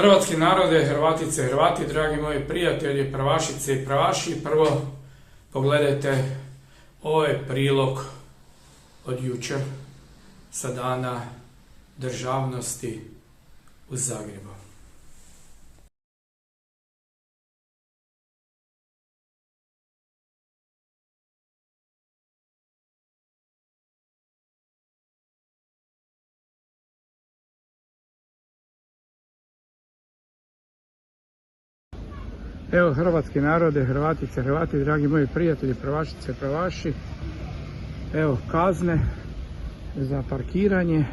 Hrvatski narode, Hrvatice i Hrvati, dragi moji prijatelji, pravašice i pravaši, prvo pogledajte ovaj prilog od jučer sa Dana državnosti u Zagrebu. Evo, hrvatski narode, Hrvatice, Hrvati, dragi moji prijatelji, pravašice, pravaši. Evo kazne za parkiranje,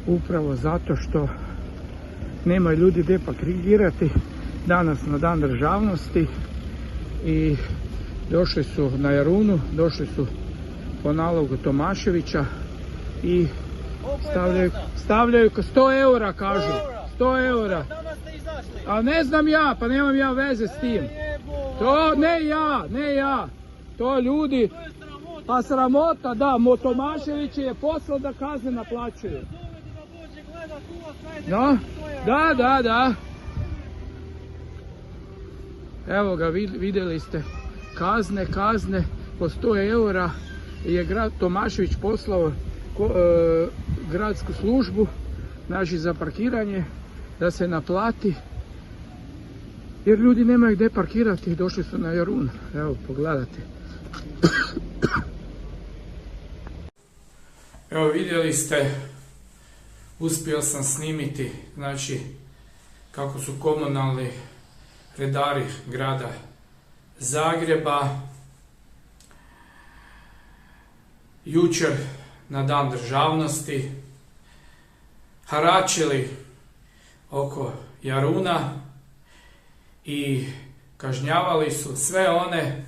upravo zato što nemaju ljudi gdje parkirati danas na Dan državnosti i došli su na Jarunu, došli su po nalogu Tomaševića i stavljaju 100 eura, kažu, 100 eura. A ne znam ja, pa nemam ja veze s tim. To ne ja. To ljudi, pa sramota, da, Tomašević je poslao da kazne naplaćuju. No, da. Evo ga, vidjeli ste, kazne po 100 eura je grad Tomašević poslao gradsku službu, znači za parkiranje, da se naplati. Jer ljudi nemaju gdje parkirati i došli su na Jarun. Evo, pogledajte. Evo, vidjeli ste, uspio sam snimiti, znači, kako su komunalni redari grada Zagreba jučer na Dan državnosti haračili oko Jaruna i kažnjavali su sve one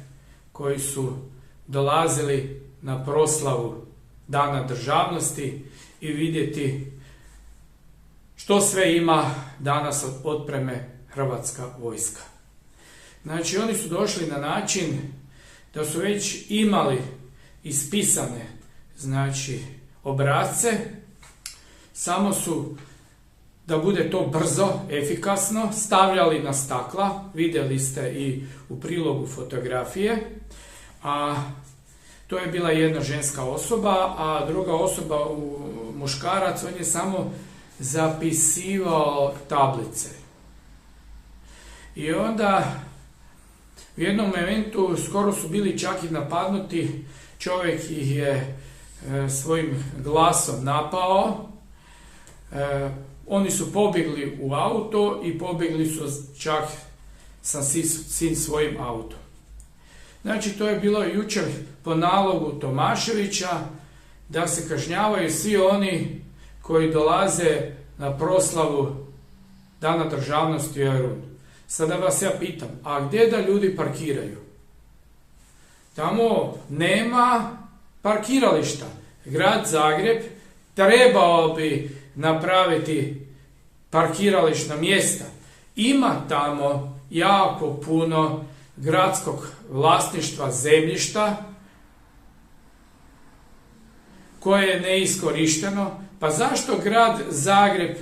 koji su dolazili na proslavu Dana državnosti i vidjeti što sve ima danas od otpreme Hrvatska vojska. Znači, oni su došli na način da su već imali ispisane, znači, obrasce, samo su, da bude to brzo, efikasno, stavljali na stakla, vidjeli ste i u prilogu fotografije, a to je bila jedna ženska osoba, a druga osoba, muškarac, on je samo zapisivao tablice. I onda u jednom momentu skoro su bili čak i napadnuti, čovjek ih je svojim glasom napao, oni su pobjegli u auto i pobjegli su čak sa svojim autom. Znači, to je bilo jučer po nalogu Tomaševića da se kažnjavaju svi oni koji dolaze na proslavu Dana državnosti u Jarun. Sada vas ja pitam, a gdje da ljudi parkiraju? Tamo nema parkirališta. Grad Zagreb trebao bi napraviti parkirališna mjesta. Ima tamo jako puno gradskog vlasništva zemljišta koje je neiskorišteno. Pa zašto grad Zagreb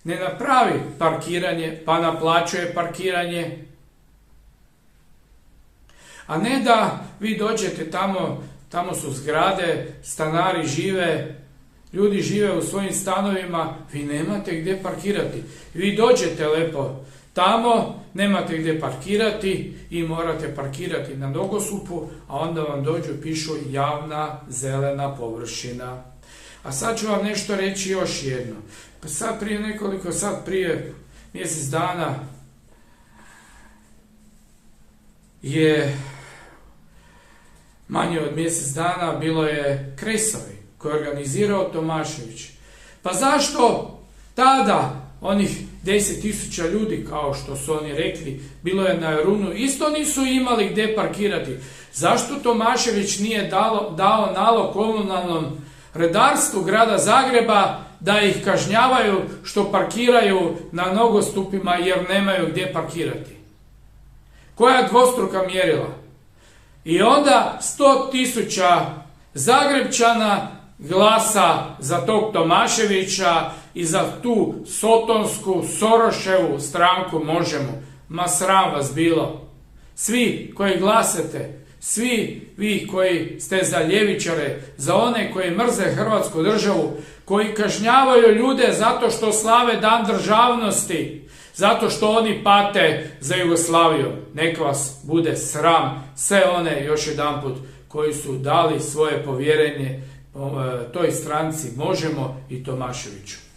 ne napravi parkiranje pa naplaćuje parkiranje? A ne da vi dođete tamo su zgrade, stanari žive, ljudi žive u svojim stanovima, vi nemate gdje parkirati. Vi dođete lepo tamo, nemate gdje parkirati i morate parkirati na nogostupu, a onda vam dođu i pišu javna zelena površina. A sad ću vam nešto reći još jedno. Pa prije mjesec dana je manje od mjesec dana bilo je Kresovi koji je organizirao Tomašević. Pa zašto tada onih 10.000 ljudi, kao što su oni rekli, bilo je na Jarunu, isto nisu imali gdje parkirati? Zašto Tomašević nije dao nalog komunalnom redarstvu grada Zagreba da ih kažnjavaju što parkiraju na nogostupima jer nemaju gdje parkirati? Koja dvostruka mjerila? I onda 100.000 Zagrepčana glasa za tog Tomaševića i za tu sotonsku, Soroševu stranku Možemo. Ma sram vas bilo. Svi koji glasate, svi vi koji ste za ljevičare, za one koji mrze Hrvatsku državu, koji kažnjavaju ljude zato što slave dan državnosti, zato što oni pate za Jugoslaviju. Neka vas bude sram, sve one još jedanput koji su dali svoje povjerenje toj stranci Možemo i Tomaševiću.